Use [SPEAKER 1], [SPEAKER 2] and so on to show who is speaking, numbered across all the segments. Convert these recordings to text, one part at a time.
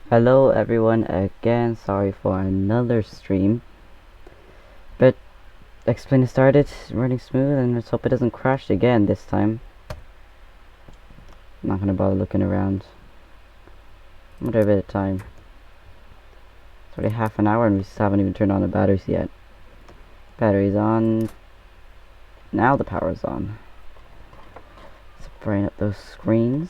[SPEAKER 1] Hello everyone again, sorry for another stream, but Explain started running smooth and let's hope it doesn't crash again this time. I'm not gonna bother looking around. I'm gonna do a bit of time. It's already half an hour and we still haven't even turned on the batteries yet. Battery's on. Now the power's on. Let's brighten up those screens.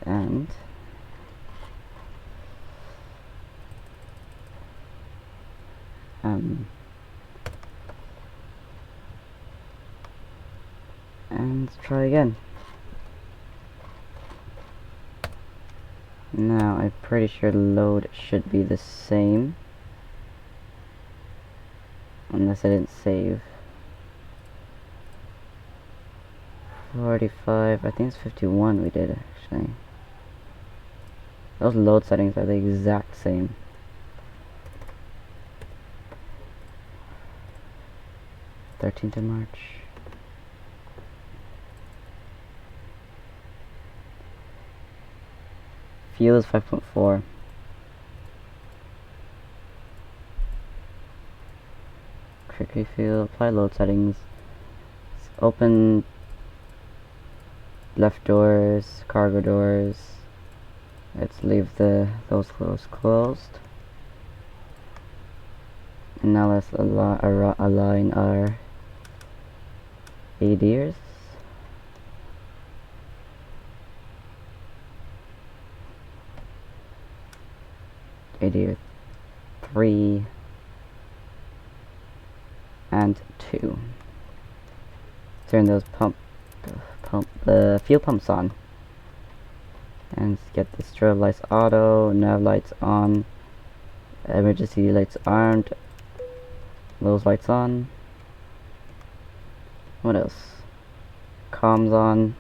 [SPEAKER 1] And let's try again. Now I'm pretty sure load should be the same, unless I didn't save. 45, I think it's 51 we did actually. Those load settings are the exact same. '13th of March. Fuel is 5.4. Quickly fuel, apply load settings. Let's open left doors, cargo doors. Let's leave those closed. And now let's align our ADers. ADer 3 and 2. Turn those fuel pumps on. And get the strobe lights auto, nav lights on, emergency lights armed, those lights on. What else? Comms on.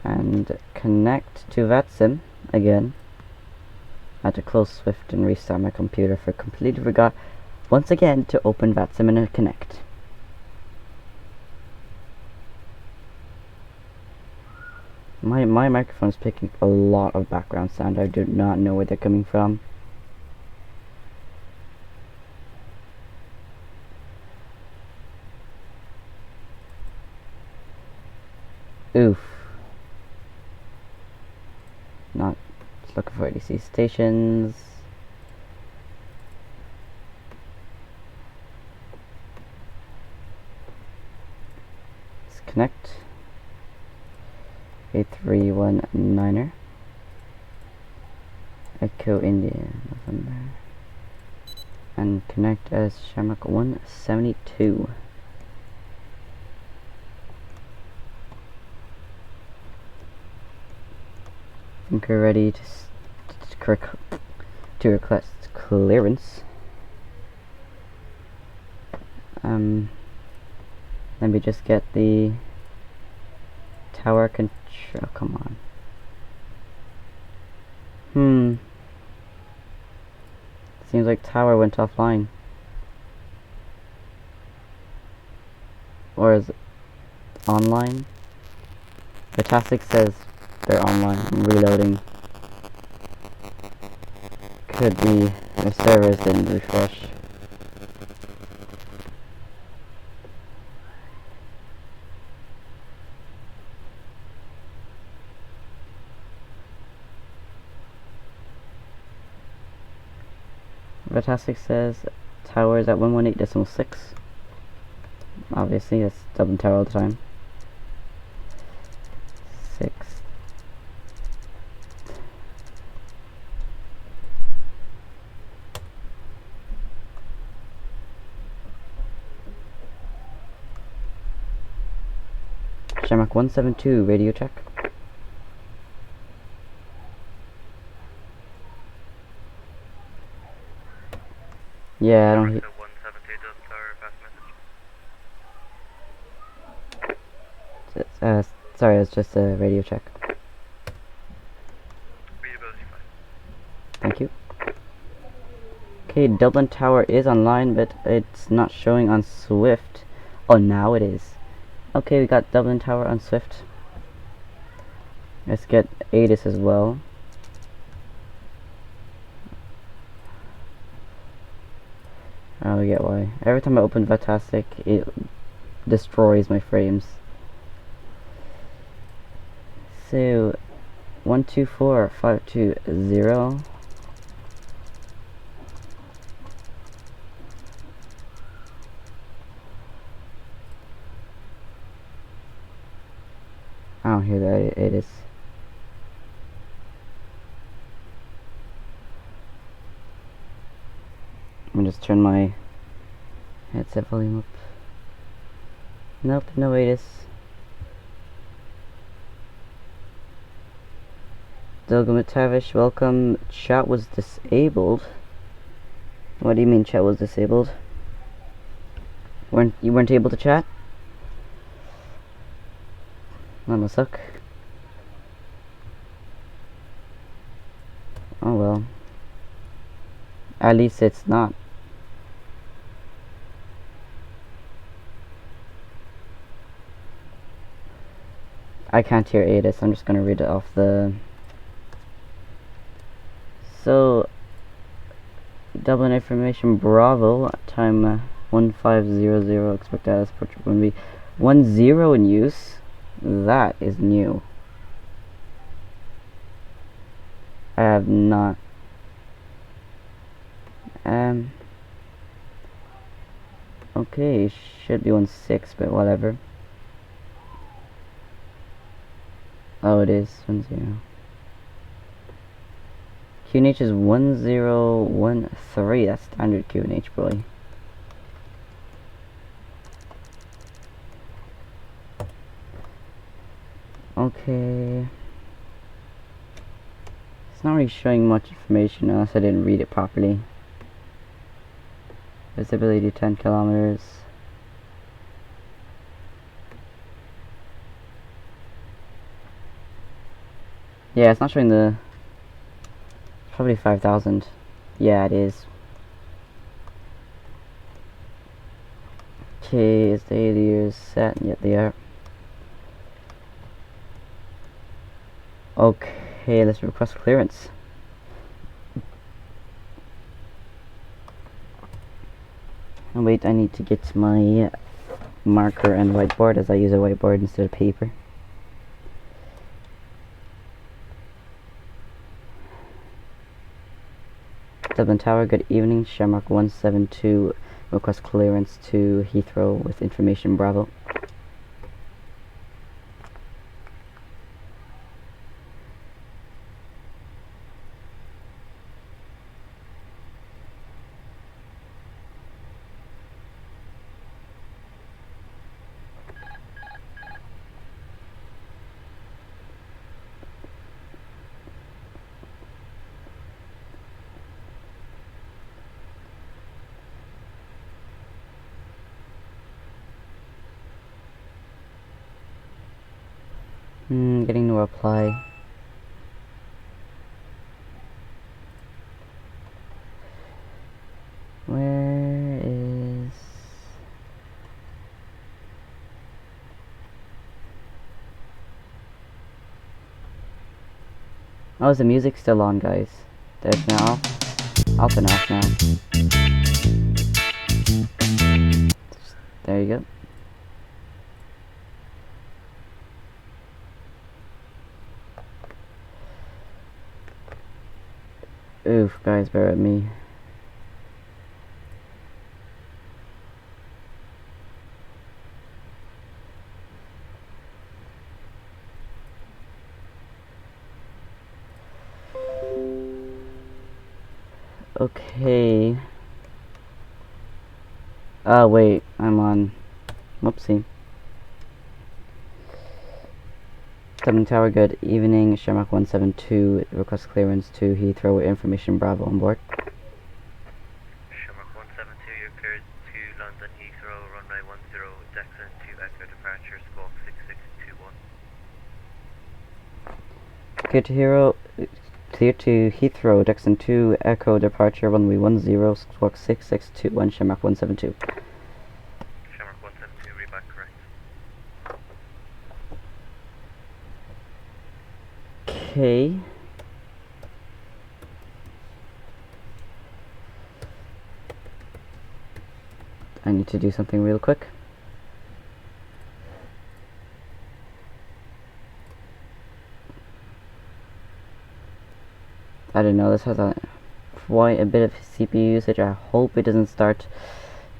[SPEAKER 1] And connect to VATSIM again. I had to close Swift and restart my computer for completely forgot once again to open VATSIM and connect. My microphone is picking up a lot of background sound. I do not know where they're coming from. Oof. Not looking for ADC stations. Let's connect. A319er. Echo India November. And connect as Shamrock 172. I think we're ready to request clearance. Let me just get the tower control. Come on. Seems like tower went offline. Or is it online? The ToLiSS says they're online. I'm reloading. Could be the servers didn't refresh. The ToLiSS says tower is at 118.6. Obviously, it's double tower all the time. 6. Shamrock 172, radio check. Yeah, I don't hear.
[SPEAKER 2] 172 doesn't tower, pass message.
[SPEAKER 1] Sorry, it's just a radio check.
[SPEAKER 2] Readability fine.
[SPEAKER 1] Thank you. Okay, Dublin Tower is online, but it's not showing on Swift. Oh, now it is. Okay, we got Dublin Tower on Swift. Let's get ATIS as well. Oh, we get why. Every time I open Vatastic, it destroys my frames. So, 124520. I don't hear that. It is. I'm gonna just turn my headset volume up. Nope, no ATIS. Dolgamatavish, welcome. Chat was disabled. What do you mean chat was disabled? You weren't able to chat? That must suck. Oh well. At least it's not. I can't hear ATIS. I'm just gonna read it off the... So, Dublin information Bravo, time 1500, expect status portrait will be 10 in use. That is new. I have not. Okay, should be 16, but whatever. Oh, it is 10. QNH is 1013. That's standard QNH, boy. Okay. It's not really showing much information unless I didn't read it properly. Visibility 10 kilometers. Yeah, it's not showing the... Probably 5,000. Yeah, it is. Okay, is the years set? Yep, they are. Okay, let's request clearance. Oh wait, I need to get my marker and whiteboard, as I use a whiteboard instead of paper. Dublin Tower, good evening. Shamrock 172, request clearance to Heathrow with information Bravo. Getting no reply. Where is... Oh, is the music still on, guys? There's now off and off now. There you go. Oof, guys, bear with me. Okay. Wait, I'm on. Whoopsie. Dublin Tower, good evening. Shamrock 172, request clearance to Heathrow with information Bravo on board.
[SPEAKER 2] Shamrock 172, you're cleared to London Heathrow, runway 10, Dexon to Echo departure, squawk 6621.
[SPEAKER 1] Good to clear to Heathrow, Dixon 2, Echo departure, runway 10, squawk 6621, Shamrock 172.
[SPEAKER 2] Shamrock 172, read back correct.
[SPEAKER 1] Okay. I need to do something real quick. I don't know, this has quite a bit of CPU usage. I hope it doesn't start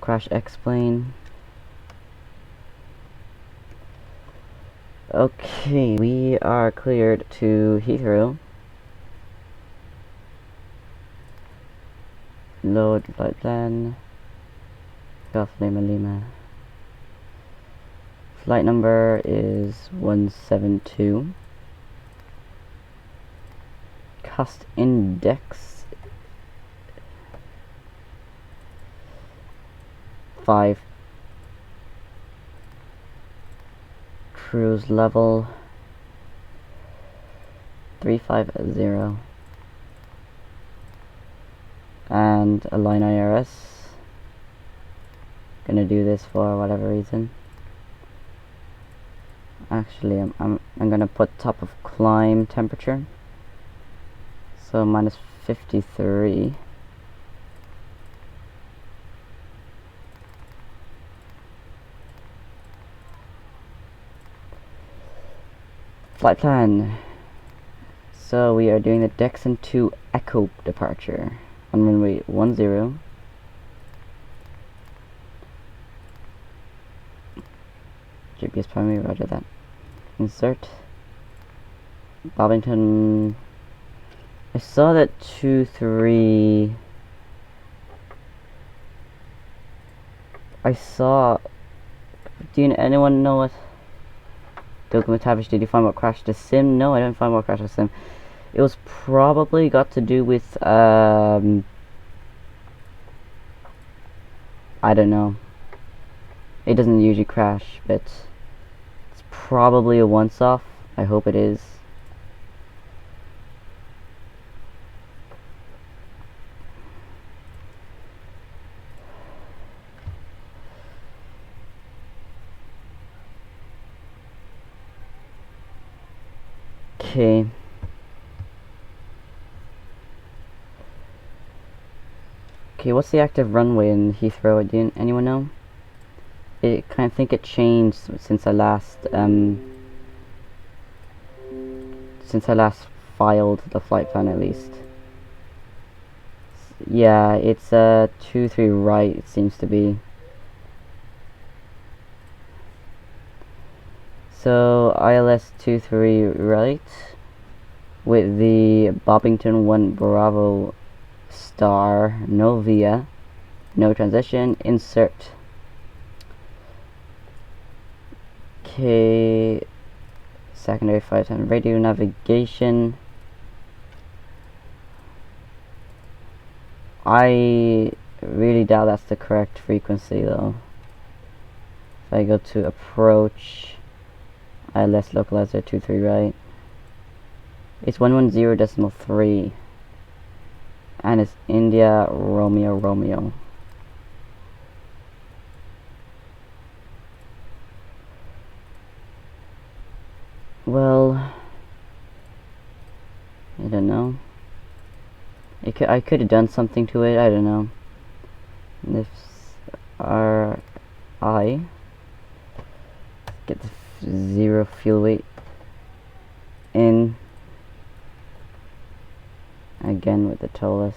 [SPEAKER 1] crash X-plane. Okay, we are cleared to Heathrow. Load flight plan. Golf Lima Lima. Flight number is 172. Cost index 5. Cruise level 350. And align IRS. Gonna do this for whatever reason. Actually, I'm gonna put top of climb temperature. So minus 53. Flight plan. So we are doing the Dixon 2 Echo departure on runway 10. GPS primary, roger that. Insert. Bobbington. I saw that 2-3. I saw. Anyone know what? Matavish, did you find what crashed the sim? No, I didn't find what crashed the sim. It was probably got to do with I don't know. It doesn't usually crash, but it's probably a once-off. I hope it is. Okay. Okay, what's the active runway in Heathrow? Anyone know? I think it changed since I last filed the flight plan, at least. Yeah, it's 23 right, it seems to be. So ILS 23 right with the Bobbington 1 Bravo star, no via, no transition, insert. Okay, secondary flight and radio navigation. I really doubt that's the correct frequency though. If I go to approach, ILS localizer 23 right. It's 110.3. And it's India Romeo Romeo. Well, I don't know. I could have done something to it. I don't know. Lifts RI. Get the 0 fuel weight in. Again with the ToLiSS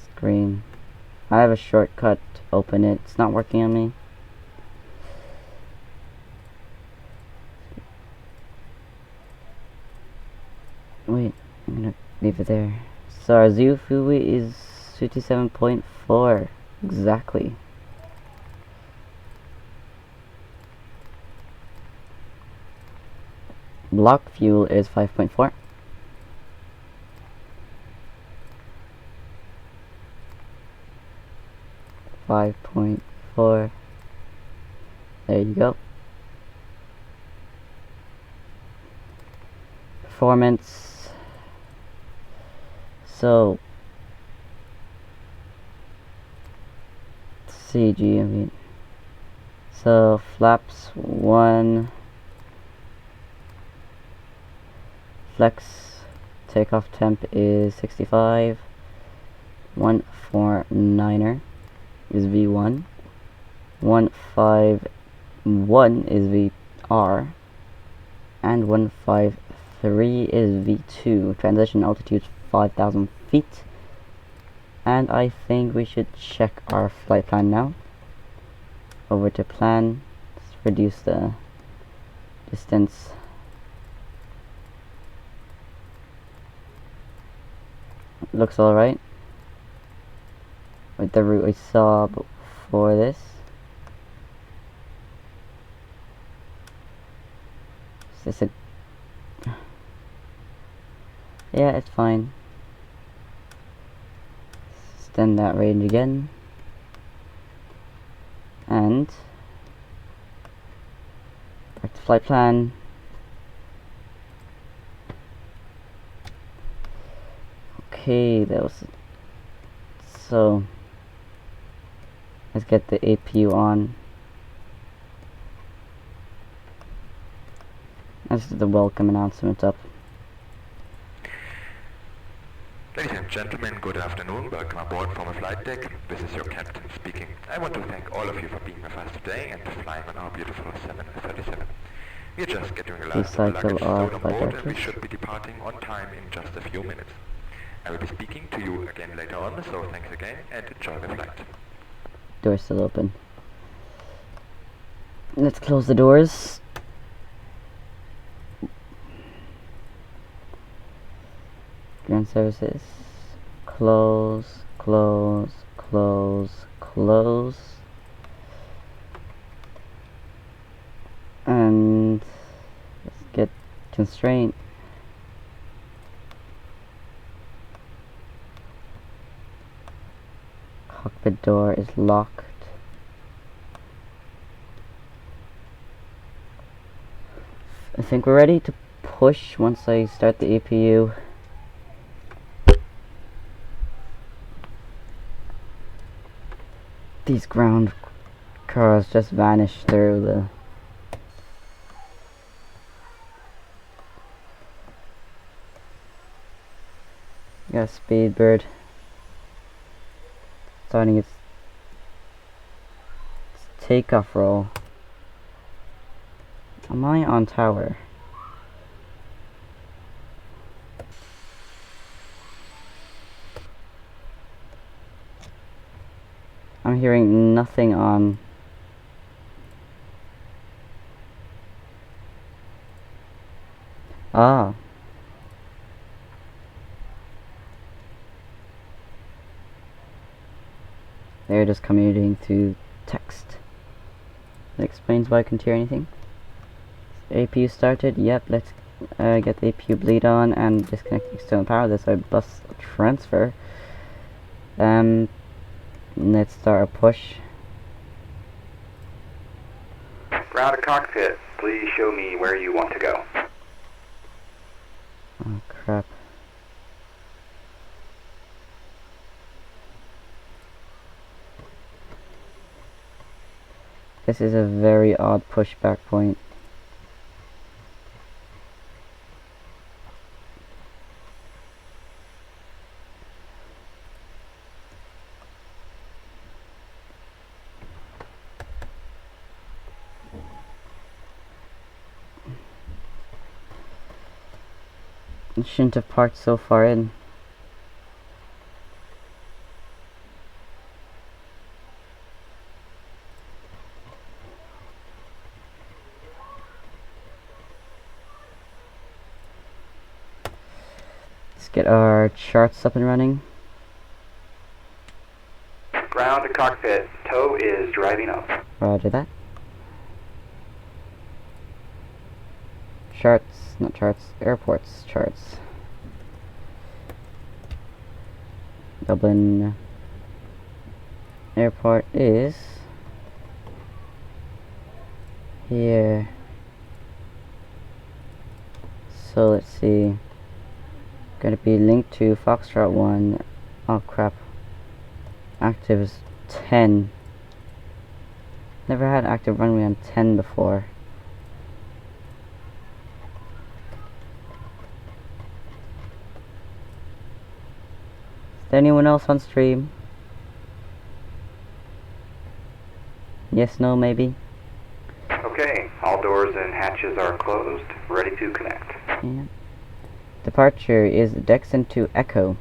[SPEAKER 1] screen. I have a shortcut to open it. It's not working on me. Wait, I'm gonna leave it there. So our zero fuel weight is 57.4 exactly. Block fuel is 5.4. There you go. Performance So CG, I mean. So flaps 1, flex takeoff temp is 65, 149er is V1, 151 is VR, and 153 is V2. Transition altitude 5,000 feet. And I think we should check our flight plan now. Over to plan. Let's reduce the distance. Looks alright with the route we saw before this. Is this a... yeah, it's fine. Extend that range again. And back to flight plan. Okay, that was... so let's get the APU on. Let's do the welcome announcement up.
[SPEAKER 3] Ladies and gentlemen, good afternoon. Welcome aboard from a flight deck. This is your captain speaking. I want to thank all of you for being with us today and flying on our beautiful 737. We're just getting the last of the luggage load on board and we should be departing on time in just a few minutes. I will be speaking to you again later on, so thanks again and enjoy the flight.
[SPEAKER 1] Doors still open. Let's close the doors. Ground services. Close, close, close, close. And let's get constraint. Cockpit door is locked. I think we're ready to push once I start the APU. These ground cars just vanish through the... got Speedbird starting its takeoff roll. Am I on tower? I'm hearing nothing on. Ah. They're just communicating through text. That explains why I couldn't hear anything. APU started. Yep, let's get the APU bleed on and disconnect the external power. That's our bus transfer. Let's start a push.
[SPEAKER 4] Ground to cockpit, please show me where you want to go.
[SPEAKER 1] Oh crap. This is a very odd pushback point. It shouldn't have parked so far in. Let's get our charts up and running.
[SPEAKER 4] Ground to cockpit, tow is driving up.
[SPEAKER 1] Roger that. Charts, not charts, airports charts. Dublin Airport is here. So let's see. Gonna be linked to Foxtrot 1. Oh crap. Active is 10. Never had active runway on 10 before. Is there anyone else on stream? Yes, no, maybe?
[SPEAKER 4] Okay, all doors and hatches are closed, ready to connect.
[SPEAKER 1] Yeah. Departure is Dexon to Echo.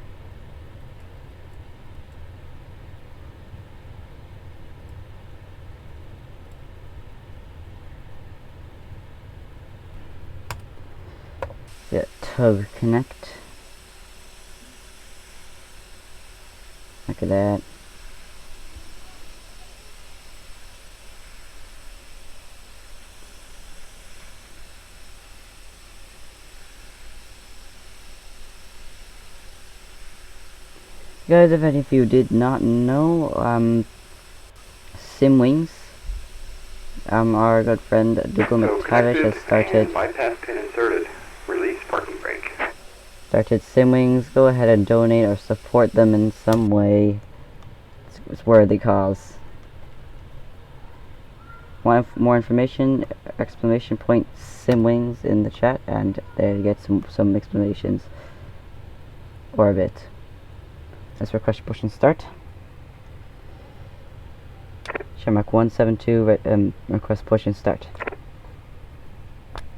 [SPEAKER 1] Yeah, tug connect. Look at that. Guys, if any of you did not know, SimWings, our good friend Dougal McTavish has started
[SPEAKER 4] Bypass pin inserted. Release parking brake.
[SPEAKER 1] SimWings. Go ahead and donate or support them in some way. It's worthy cause. Want more information? Exclamation point SimWings in the chat, and there you get some explanations. Orbit. Let's request push and start. Shamrock 172, request push and start.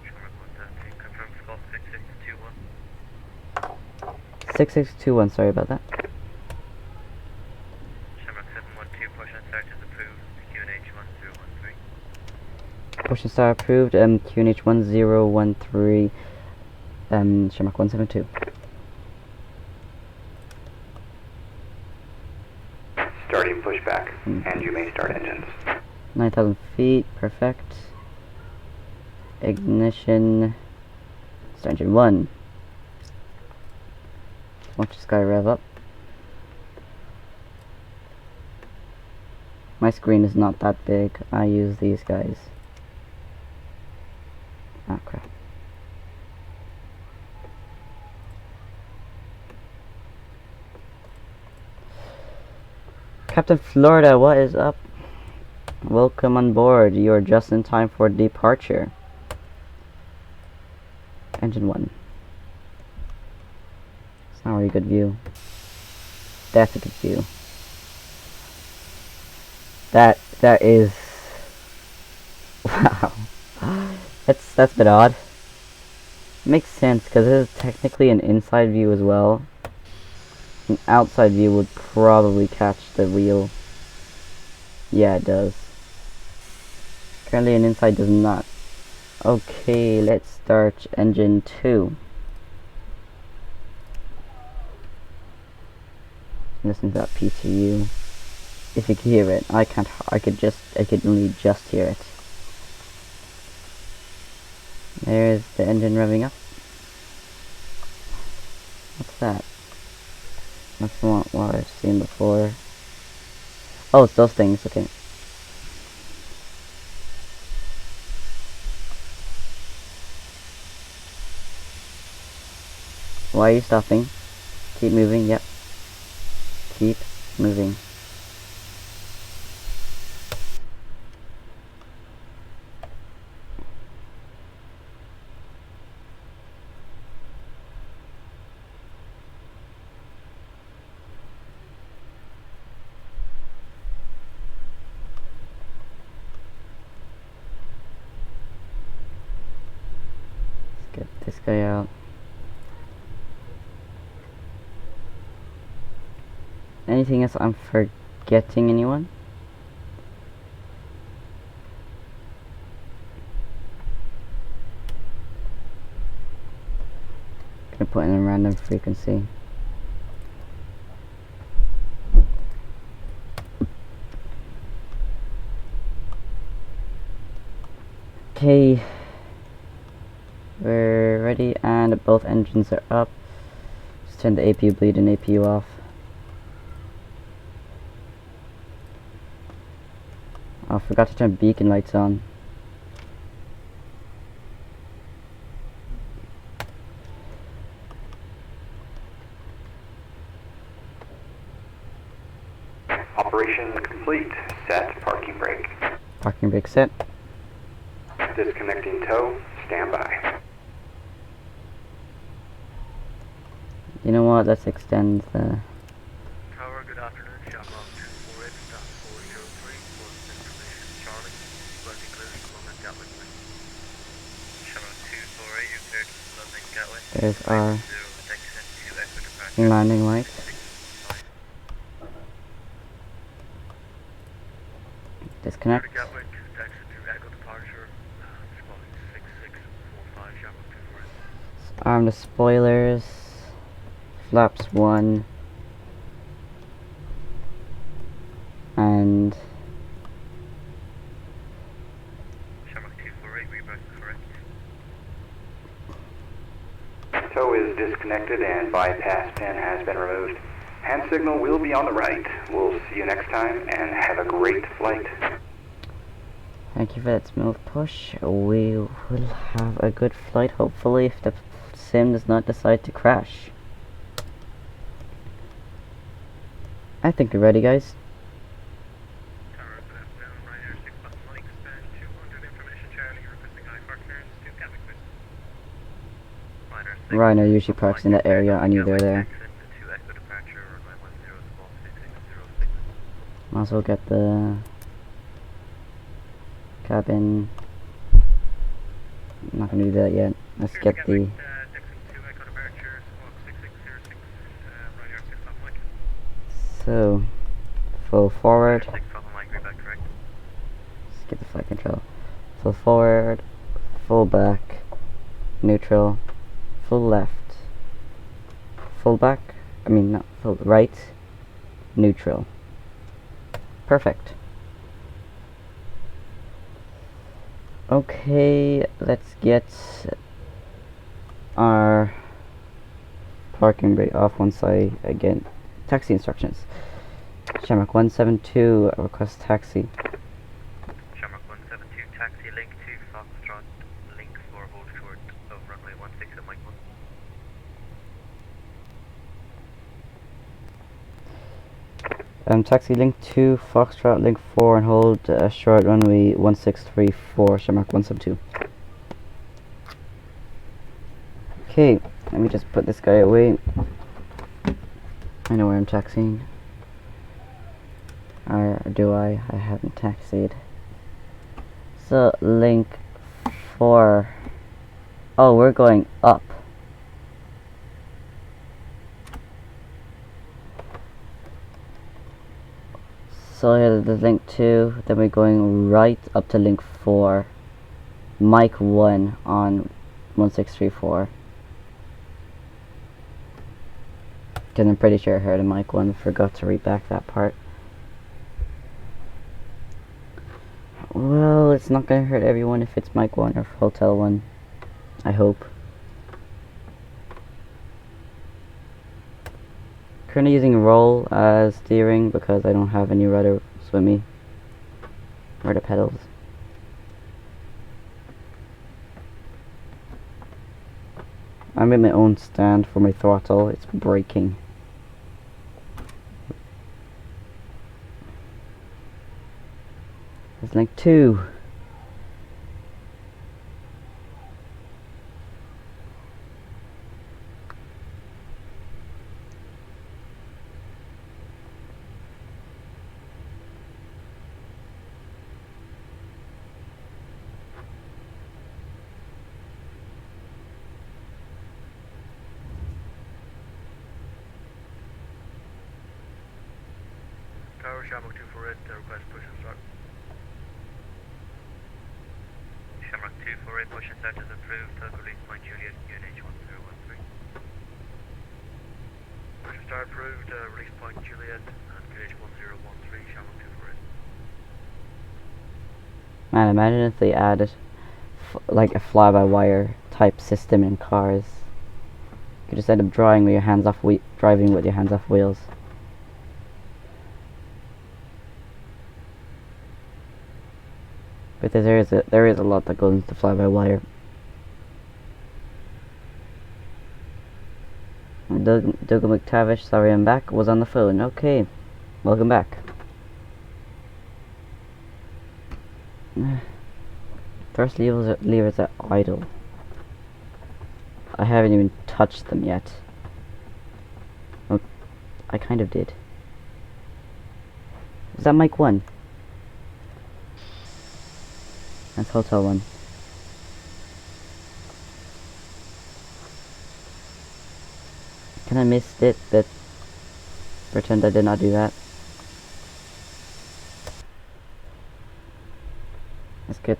[SPEAKER 2] Shamrock 172, confirm scope 6621.
[SPEAKER 1] 6621, sorry about that.
[SPEAKER 2] Shamrock 712, push and start is approved. QNH 1013.
[SPEAKER 1] Push and start approved, QNH 1013, Shamrock 172.
[SPEAKER 4] Starting pushback, and you may start engines.
[SPEAKER 1] 9,000 feet, perfect. Ignition. Start engine 1. Watch this guy rev up. My screen is not that big. I use these guys. Ah, crap. Captain Florida, what is up? Welcome on board. You're just in time for departure. Engine 1. It's not a very good view. That's a good view. That is... Wow. That's a bit odd. Makes sense, because it is technically an inside view as well. An outside view would probably catch the wheel. Yeah, it does. Currently an inside does not. Okay, let's start engine 2. Listen to that PTU. If you can hear it, I could only just hear it. There's the engine revving up. What's that? That's not what I've seen before. Oh, it's those things, okay. Why are you stopping? Keep moving, yep. Keep moving. Get this guy out. Anything else I'm forgetting, anyone? Gonna put in a random frequency. Okay. We're ready, and both engines are up. Just turn the APU bleed and APU off. Oh, I forgot to turn beacon lights on.
[SPEAKER 4] complete. Set parking brake.
[SPEAKER 1] Parking brake set.
[SPEAKER 4] Disconnecting tow. Stand by.
[SPEAKER 1] You know what? Let's extend the.
[SPEAKER 2] Tower, good afternoon. Shamrock 248.403 was information Charlie. Was included London Gatwick. Shamrock 248, you cleared London Gatwick.
[SPEAKER 1] There's our
[SPEAKER 2] 0 Texan to Echo departure.
[SPEAKER 1] landing light. Disconnect.
[SPEAKER 2] Gatwick, Texan to Echo departure. Spot 6645, Shamrock 248.
[SPEAKER 1] Arm the spoilers. Flaps 1. And
[SPEAKER 2] Shamrock 248, reback correct.
[SPEAKER 4] Tow is disconnected and bypass pin has been removed. Hand signal will be on the right. We'll see you next time and have a great flight.
[SPEAKER 1] thank you for that smooth push. We will have a good flight, hopefully, if the sim does not decide to crash. I think we're ready, guys.
[SPEAKER 2] Tower, good afternoon. Ryanair 6 Button Mike, span 200 information Charlie, requesting high park clearance to Gatwick. Ryanair 6
[SPEAKER 1] Ryanair usually parks in that area. I knew they were there.
[SPEAKER 2] Texan to Echo departure, runway 10, small 6606.
[SPEAKER 1] Might as well get the cabin. I'm not gonna do that yet. Let's get the.
[SPEAKER 2] Texan to Echo departure, small 6606, Ryanair 6 Button Mike.
[SPEAKER 1] So, full forward.
[SPEAKER 2] 6 Button Mike, reback correct.
[SPEAKER 1] Let's get the flight control. Full forward, full back, neutral, full left, full back. I mean, not full right, neutral. Perfect. Okay, let's get our parking brake off one side again. Taxi instructions. Shamrock 172, request taxi.
[SPEAKER 2] Shamrock 172, taxi link to Foxtrot, link 4 hold short of runway 16 at Mike 1.
[SPEAKER 1] Taxi link 2, Foxtrot, link 4, and hold short runway 1634, Shamrock 172. Okay, let me just put this guy away. I know where I'm taxiing. Or do I? I haven't taxied. So, link 4. Oh, we're going up. So here's the link 2, then we're going right up to link 4. Mic 1 on 1634. Because I'm pretty sure I heard a mic 1, forgot to read back that part. Well, it's not gonna hurt everyone if it's mic 1 or hotel 1. I hope. Currently using roll as steering because I don't have any rudder with me. Rudder pedals. I'm in my own stand for my throttle. It's braking. It's link 2.
[SPEAKER 2] Tower, Shamrock 248, request push and start. Shamrock 248, push and start is approved. Release point Juliet, UNH 1013. Push and start approved. Release point Juliet and UNH 1013. Shamrock 248.
[SPEAKER 1] Man, imagine if they added like a fly-by-wire type system in cars. You could just end up driving with your hands off wheels. But there is a lot that goes into fly-by-wire. Dougal McTavish, sorry I'm back, was on the phone. Okay, welcome back. Thrust levers are idle. I haven't even touched them yet. Oh, I kind of did. Is that mic 1? That's hotel 1. Can I miss it, but pretend I did not do that? That's good.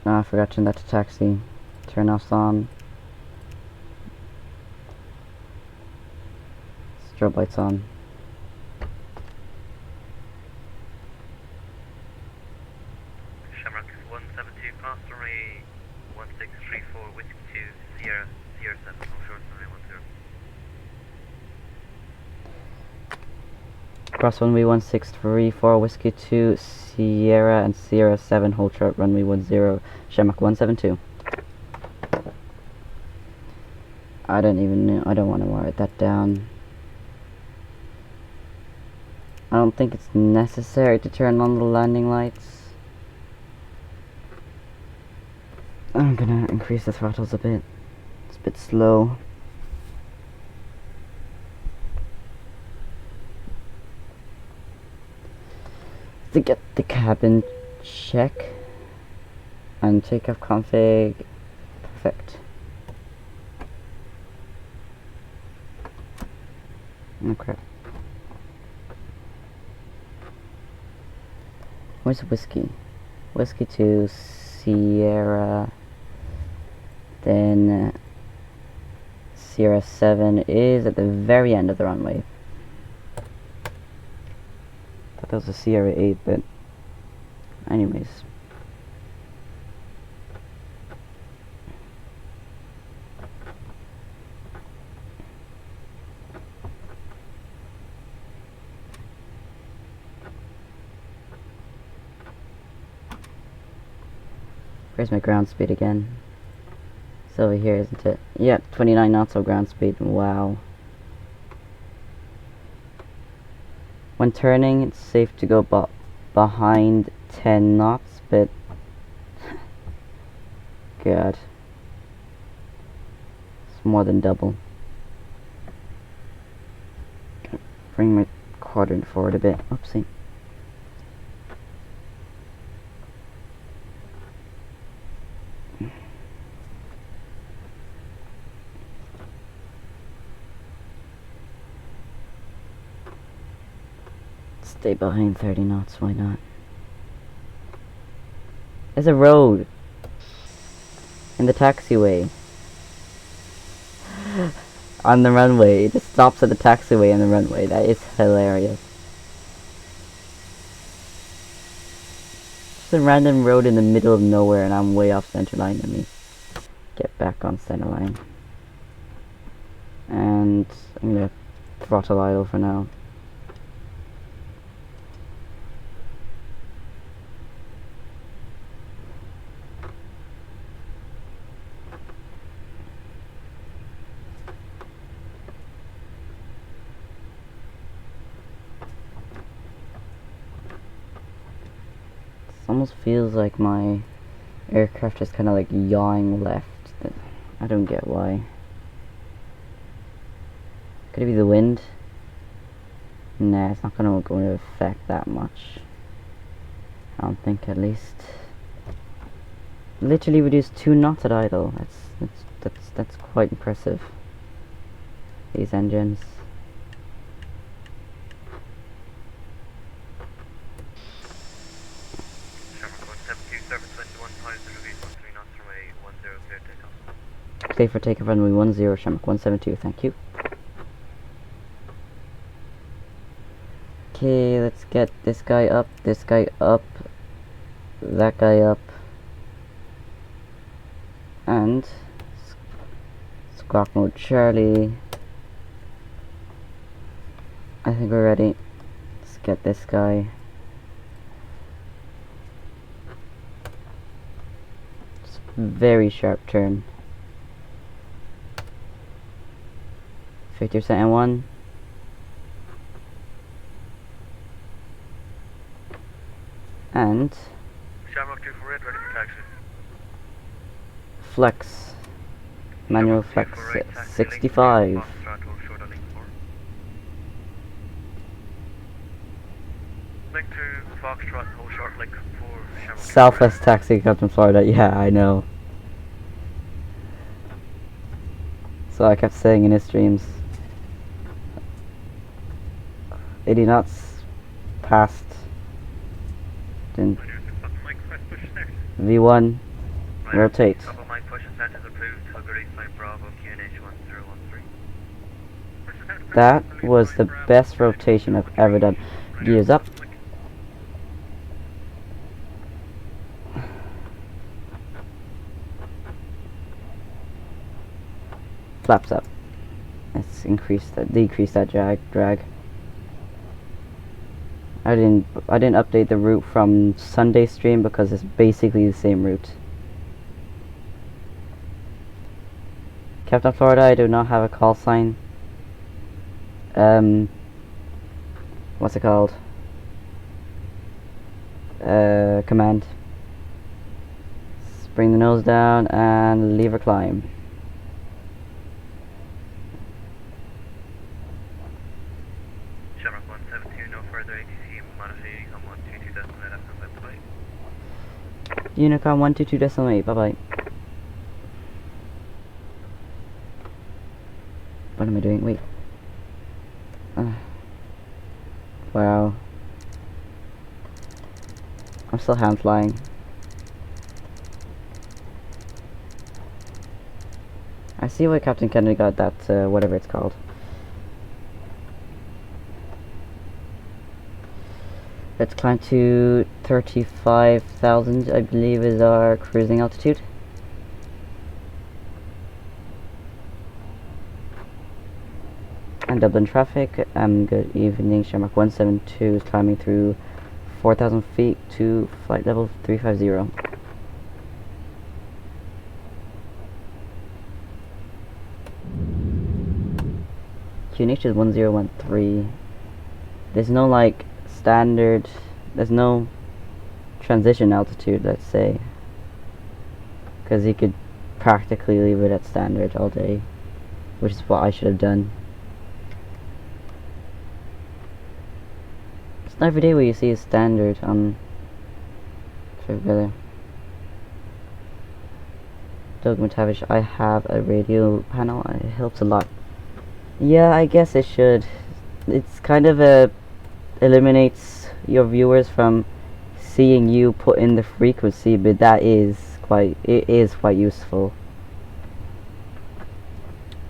[SPEAKER 1] No, I forgot to turn that to taxi. Turn off on. Strobe lights on.
[SPEAKER 2] Shamrock 172, pass runway 1634, Whiskey 2, Sierra 7, offshore runway 10.
[SPEAKER 1] Cross runway 1634, Whiskey 2, Sierra and Sierra 7, hold short runway 10, Shamrock 172. I don't even know, I don't want to write that down. I don't think it's necessary to turn on the landing lights. I'm gonna increase the throttles a bit. It's a bit slow. To get the cabin check and takeoff config. Perfect. Oh crap. Where's Whiskey? Whiskey 2, Sierra, then Sierra 7 is at the very end of the runway. Thought that was a Sierra 8, but anyways. Where's my ground speed again? It's over here, isn't it? Yep, 29 knots of ground speed. Wow. When turning, it's safe to go behind 10 knots, but God, it's more than double. Bring my quadrant forward a bit. Oopsie. Stay behind 30 knots, why not? There's a road in the taxiway. On the runway. It just stops at the taxiway on the runway. That is hilarious. Just a random road in the middle of nowhere and I'm way off center line. Let me get back on center line. And I'm gonna throttle idle for now. Almost feels like my aircraft is kind of like yawing left. I don't get why. Could it be the wind? Nah, it's not going to affect that much. I don't think, at least. Literally reduced 2 knots at idle. That's quite impressive. These engines. Stay for takeoff runway 10, Shamrock 172, thank you. Okay, let's get this guy up, that guy up, and squawk mode Charlie. I think we're ready. Let's get this guy. Just very sharp turn. 50% N1. And
[SPEAKER 2] 248, ready for taxi.
[SPEAKER 1] Flex. Manual flex 65.
[SPEAKER 2] Foxtrot, hold short on link 4. Link to Foxtrot, hold short link 4, Shamrock.
[SPEAKER 1] Southwest taxi, Captain Florida. Yeah, I know. So I kept saying in his streams. 80 knots past. Then V1 rotate.
[SPEAKER 2] Couple mic push and centers approved. Hungary flight Bravo QNH 1013.
[SPEAKER 1] That was the best rotation I've ever done. Gears up. Flaps up. Let's decrease that drag. I didn't update the route from Sunday stream because it's basically the same route. Captain Florida, I do not have a call sign. What's it called? Command. Bring the nose down and lever climb.
[SPEAKER 2] Shamrock 172, no further ATC, monitor Unicom 122 decimal after bye-bye.
[SPEAKER 1] Unicom 122 decimal 8, bye-bye. What am I doing? Wait. Wow. I'm still hand flying. I see why Captain Kennedy got that, whatever it's called. Let's climb to 35,000, I believe is our cruising altitude. And Dublin traffic. Good evening, Shamrock 172 is climbing through 4,000 feet to flight level 350. QNH is 1013. There's no like standard, there's no transition altitude, let's say, because you could practically leave it at standard all day, which is what I should have done. It's not every day where you see a standard on Trevor. Doug Matavish, I have a radio panel, it helps a lot. Yeah, I guess it should. It's kind of eliminates your viewers from seeing you put in the frequency, but it is quite useful.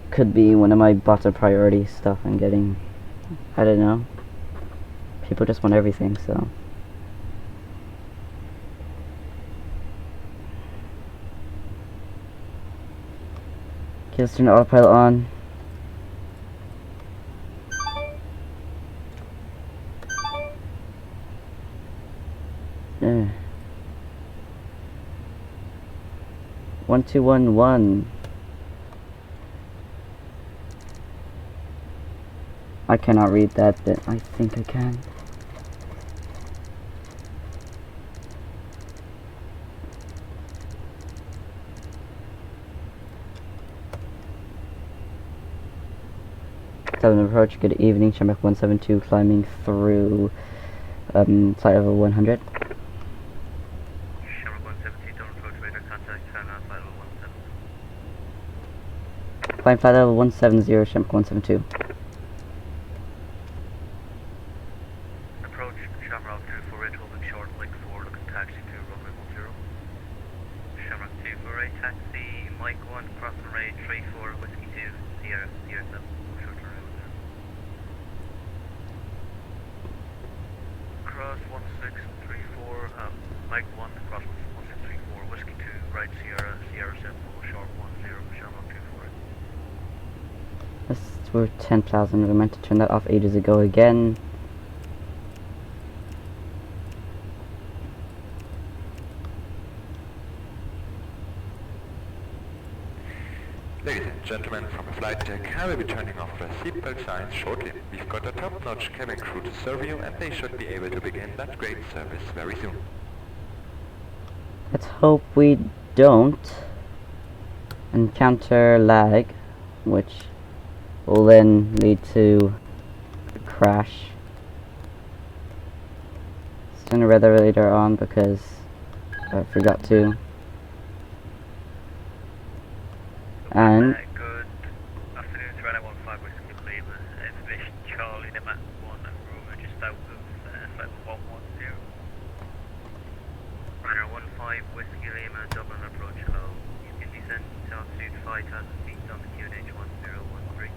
[SPEAKER 1] Could be one of my bottom priority stuff I'm getting. I don't know. People just want everything, so. Okay, let's turn the autopilot on. Yeah. 1211. I cannot read that, but I think I can. Southern approach, good evening, Shamrock 172 climbing through flight level 100.
[SPEAKER 2] Shamrock 172, don't approach radar contact, turn on flight level 17.
[SPEAKER 1] Climb flight level 170, Shamrock 172.
[SPEAKER 2] Approach Shamrock 248, holding short, link 4, looking taxi to runway 10. Shamrock 248, taxi, Mike 1, crossing range 34, Whiskey 2, Sierra 7, short to runway 10. Cross 1634, Mike 1, cross 1634, Whiskey 2, right Sierra 7, short 10, Shamrock 248.
[SPEAKER 1] We're 10,000. We meant to turn that off ages ago again.
[SPEAKER 3] Ladies and gentlemen, from a flight deck, I will be turning off the seatbelt signs shortly. We've got a top-notch cabin crew to serve you, and they should be able to begin that great service very soon.
[SPEAKER 1] Let's hope we don't encounter lag, which will then lead to a crash. Let's turn the weather radar on because I forgot to. And
[SPEAKER 2] good afternoon, Toronto 15 Whiskey Lima. Information Charlie, Lima 1 and Roma just out of flight 110. Runner 15 Whiskey Lima, Dublin approach, hello. You can descend to altitude 5,000 feet on the QNH 1013.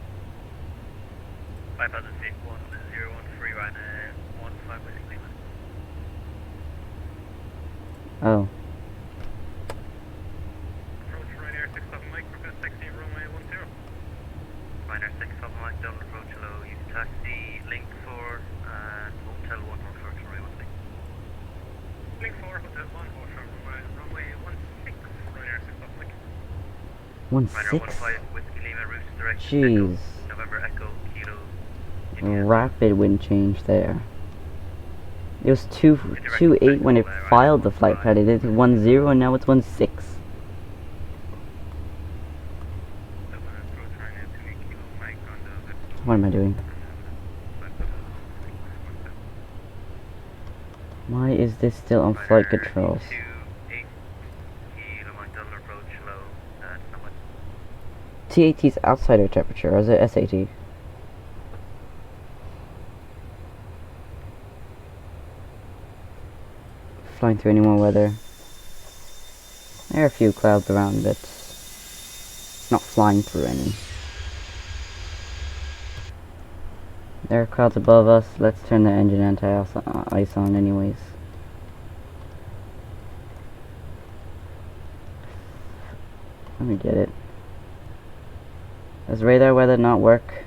[SPEAKER 2] 5,000 feet 1013, runner 15 Whiskey Lima.
[SPEAKER 1] oh,
[SPEAKER 2] Approach Ryanair 67 Mike, request taxi runway 10. Ryanair 67 Mike, Dublin approach, hello. You can taxi Link 4 and Hotel 1 for runway 16. Link 4, Hotel 1 for runway 16, Ryanair 67 Mike.
[SPEAKER 1] 1-6?
[SPEAKER 2] Ryanair 15 Whiskey Lima, route direct
[SPEAKER 1] Jeez.
[SPEAKER 2] Echo, November Echo, Kilo, India.
[SPEAKER 1] Rapid wind change there. It was 2-8 when it filed the flight plan. It did 1-0 and now it's 1-6.
[SPEAKER 2] Dublin approach Ryanair 2 Kilo Mike on the
[SPEAKER 1] What am I doing? Why is this still on flight controls?
[SPEAKER 2] 28 Kilo Mike, Dublin approach, hello. Not much.
[SPEAKER 1] TAT is outside air temperature, or is it SAT? Flying through any more weather. There are a few clouds around, but not flying through any. There are clouds above us. Let's turn the engine anti-ice on anyways. Let me get it. Does radar weather not work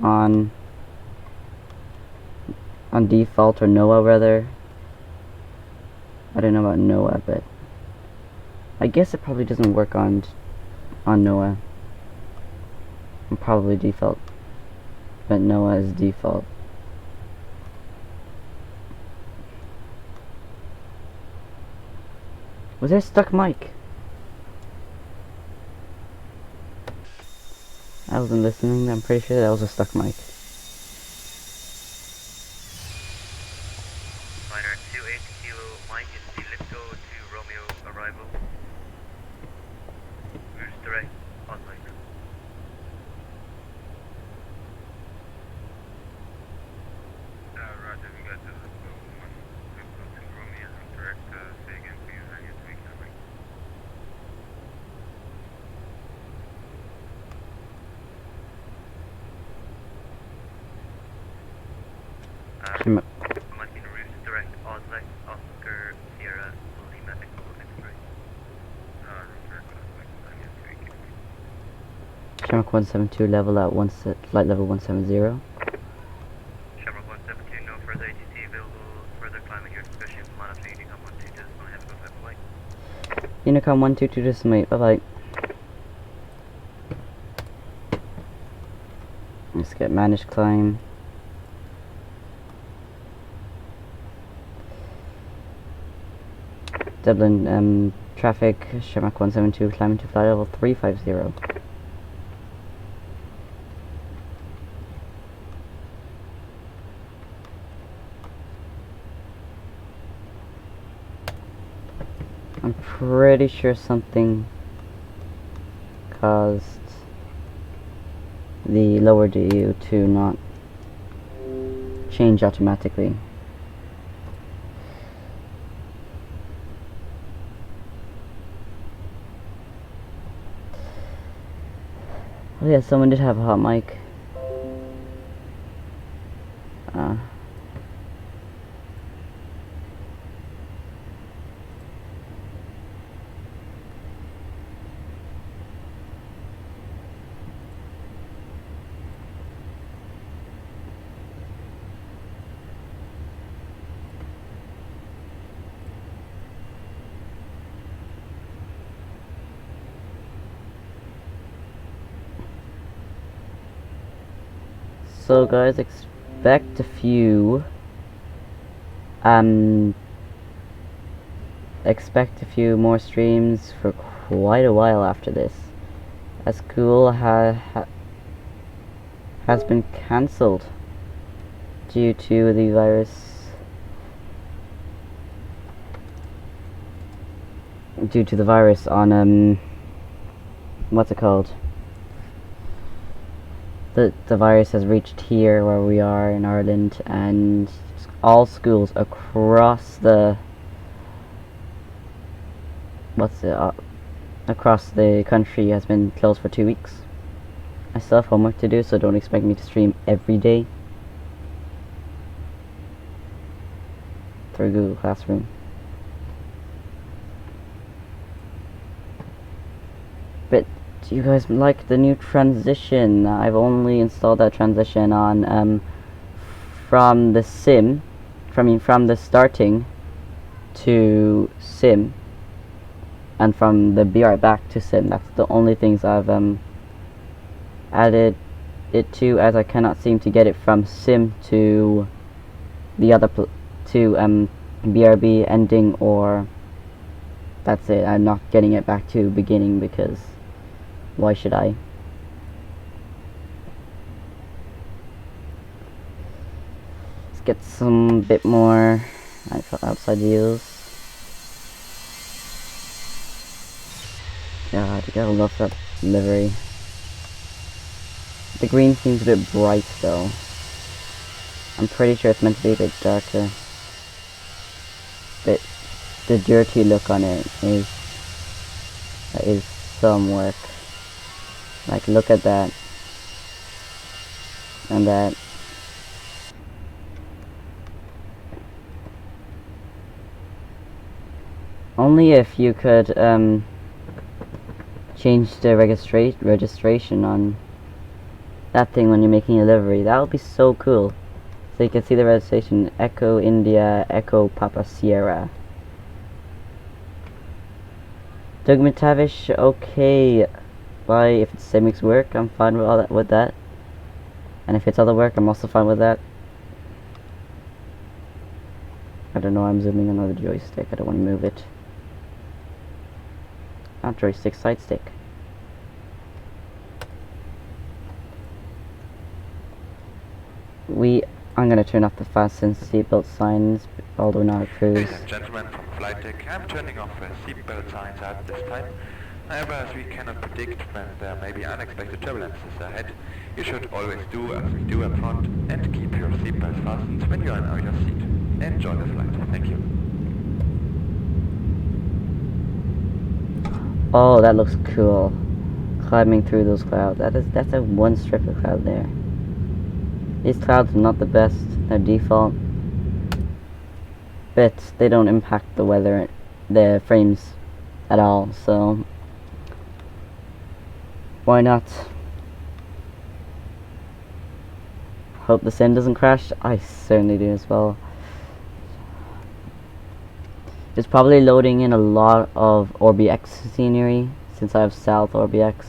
[SPEAKER 1] on default or NOAA weather? I don't know about NOAA, but I guess it probably doesn't work on NOAA. Probably default, but NOAA is default. Was there a stuck mic? I wasn't listening. I'm pretty sure that was a stuck mic.
[SPEAKER 2] Minor 28 Kilo Mike is the Lipco to Romeo arrival. Route direct on Mike. Roger, we got the Lipco 1, Lipco to Romeo direct, say again please, Ryanair 2 Kilo Mike. Mike in route direct Oslo, Oscar, Sierra, Lima, Echo, X-ray. Route direct Oslo, Ryanair 2 Kilo Mike.
[SPEAKER 1] Shamrock 172 level at flight level 170.
[SPEAKER 2] Shamrock 172, no further ATC available, further climbing your discussion, monitor Unicom 122, just want to have a go type flight.
[SPEAKER 1] Unicom 122 decimal, bye bye. Let's get managed climb. Dublin traffic, Shamrock 172 climbing to flight level 350. I'm pretty sure something caused the lower DU to not change automatically. Oh yeah, someone did have a hot mic. So guys, expect a few expect a few more streams for quite a while after this, as school has been cancelled due to the virus. On what's it called? The virus has reached here where we are in Ireland, and all schools across the across the country has been closed for 2 weeks. I still have homework to do, so don't expect me to stream every day through Google Classroom. But do you guys like the new transition? I've only installed that transition on from the starting to sim, and from the BR back to sim. That's the only things I've added it to, as I cannot seem to get it from sim to the other BRB ending, or that's it. I'm not getting it back to beginning, because why should I? Let's get some bit more outside views. God, you gotta love that livery. The green seems a bit bright though. I'm pretty sure it's meant to be a bit darker. But the dirty look on it is some work. Like, look at that. And that. Only if you could change the registration on that thing when you're making a livery. That would be so cool. So you can see the registration: Echo India, Echo Papa Sierra. Doug McTavish, okay. Bye. If it's SimWings work, I'm fine with that. And if it's other work, I'm also fine with that. I don't know, I'm zooming on the joystick. I don't want to move it. Not joystick, side stick. I'm gonna turn off the fasten seatbelt signs, although not a cruise.
[SPEAKER 3] Ladies and gentlemen from flight deck, I'm turning off the seatbelt signs at this time. However, as we cannot predict when there may be unexpected turbulences ahead, you should always do as we do up front and keep your seatbelts fastened when you are in your seat. Enjoy the flight. Thank you.
[SPEAKER 1] Oh, that looks cool. Climbing through those clouds. That's a one strip of cloud there. These clouds are not the best. They're default, but they don't impact the weather, the frames at all. So why not? Hope the sim doesn't crash. I certainly do as well. It's probably loading in a lot of OrbX scenery since I have South OrbX,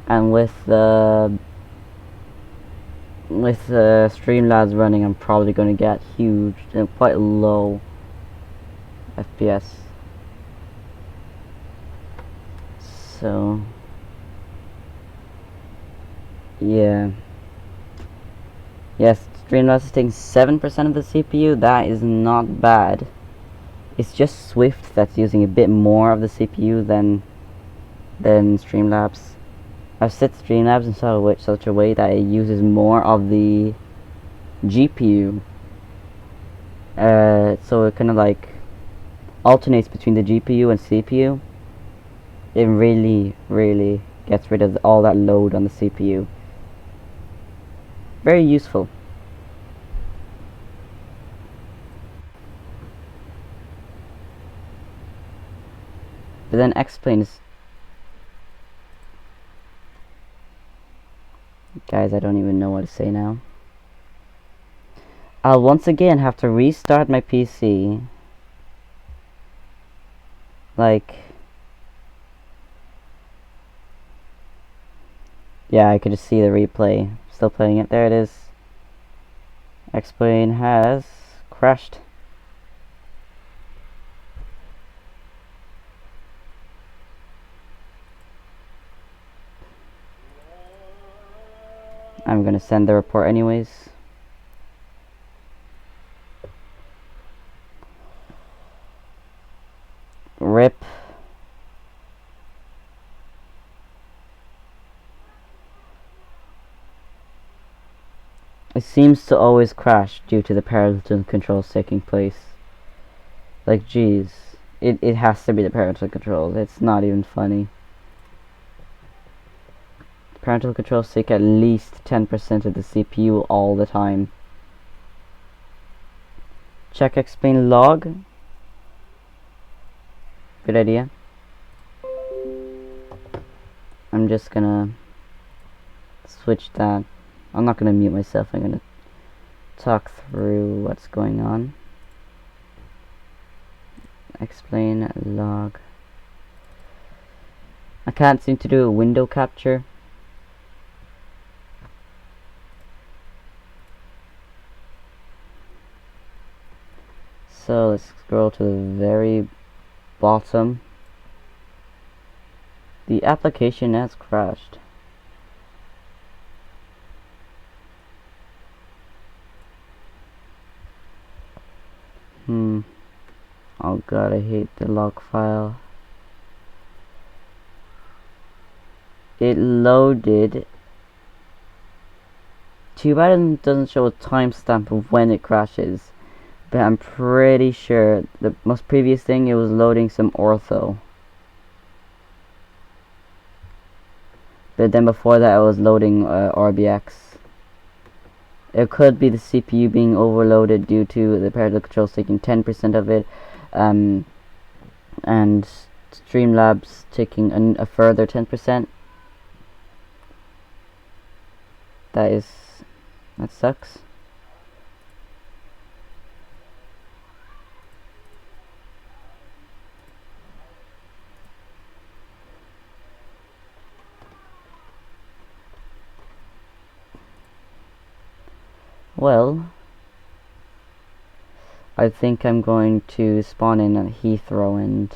[SPEAKER 1] and with the Streamlabs running, I'm probably going to get huge and quite low FPS. So yeah, yes, Streamlabs is taking 7% of the CPU. That is not bad. It's just Swift that's using a bit more of the CPU than Streamlabs. I've set Streamlabs in such a way that it uses more of the GPU. So it kind of like alternates between the GPU and CPU. It really, really gets rid of all that load on the CPU. Very useful. But then X-Plane is... Guys, I don't even know what to say now. I'll once again have to restart my PC. Like... Yeah, I could just see the replay. Still playing it. There it is. X-Plane has crashed. I'm gonna send the report anyways. RIP. It seems to always crash due to the parental controls taking place. Like, geez. It has to be the parental controls. It's not even funny. Parental controls take at least 10% of the CPU all the time. Check explain log. Good idea. I'm just gonna switch that. I'm not gonna mute myself. I'm gonna talk through what's going on. Explain log. I can't seem to do a window capture. So let's scroll to the very bottom. The application has crashed. Oh god, I hate the log file. It loaded. Too bad it doesn't show a timestamp of when it crashes. But I'm pretty sure the most previous thing, it was loading some ortho. But then before that, it was loading RBX. It could be the CPU being overloaded due to the parental controls taking 10% of it, and Streamlabs taking a further 10%. That sucks. Well, I think I'm going to spawn in at Heathrow and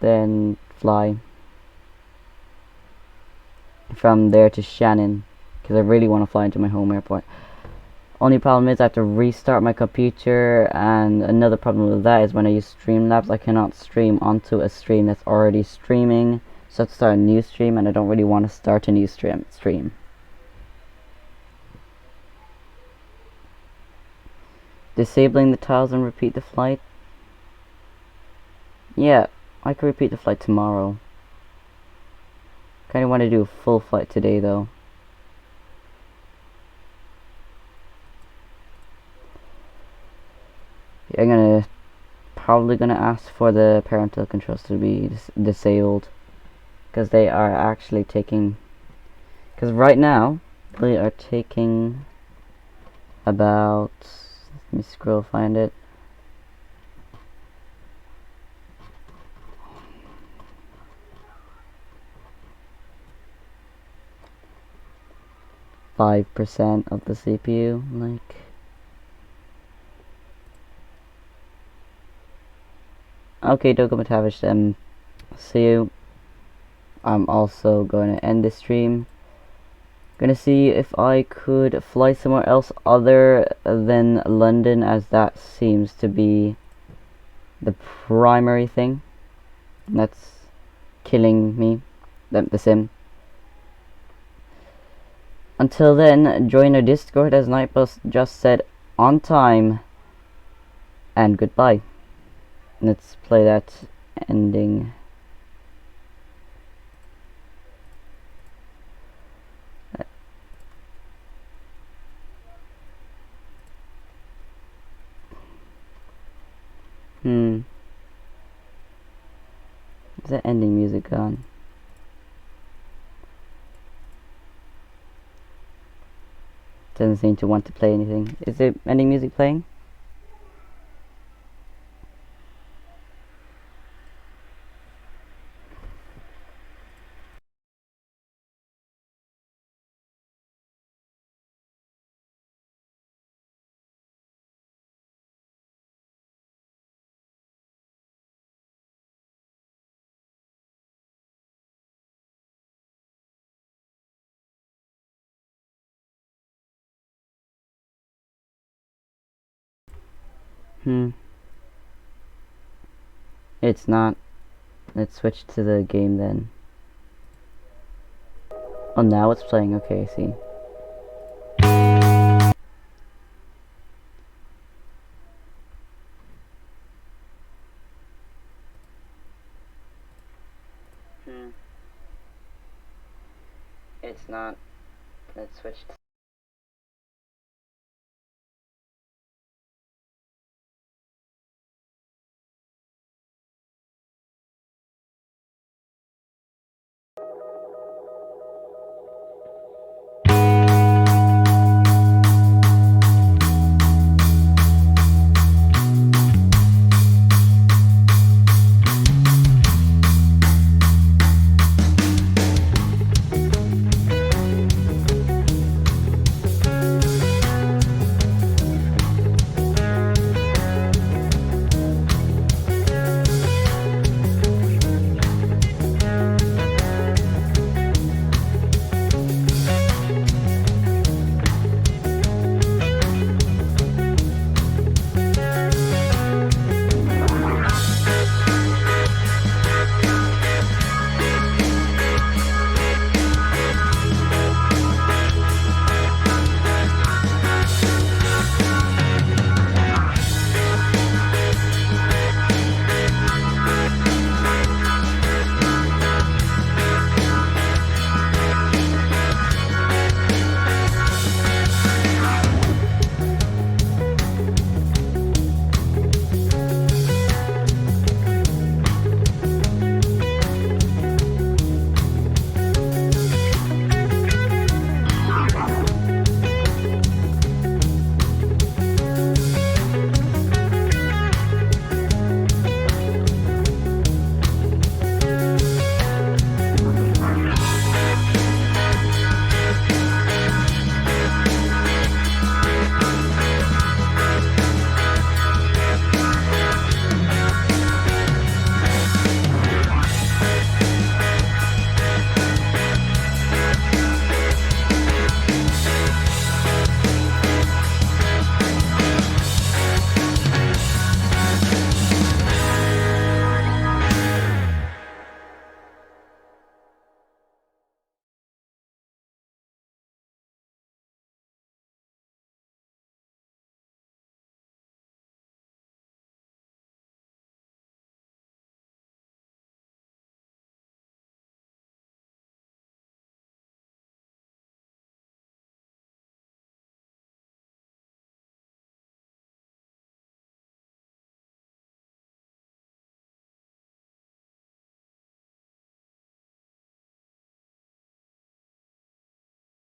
[SPEAKER 1] then fly from there to Shannon, because I really want to fly into my home airport. Only problem is I have to restart my computer, and another problem with that is when I use Streamlabs, I cannot stream onto a stream that's already streaming. So I have to start a new stream, and I don't really want to start a new stream. Disabling the tiles and repeat the flight. Yeah, I could repeat the flight tomorrow. Kinda want to do a full flight today though. I'm probably gonna ask for the parental controls to be disabled, because they are actually taking, because right now they are taking about, let me scroll find it, %5 of the CPU, like. Okay, Dogo Matavish, see you. I'm also going to end this stream. Gonna see if I could fly somewhere else other than London, as that seems to be the primary thing that's killing me, the sim. Until then, join our Discord, as Nightbus just said, on time, and goodbye. Let's play that ending. Is that ending music gone? Doesn't seem to want to play anything. Is the ending music playing? It's not. Let's switch to the game then. Oh, now it's playing. Okay, I see. It's not. Let's switch to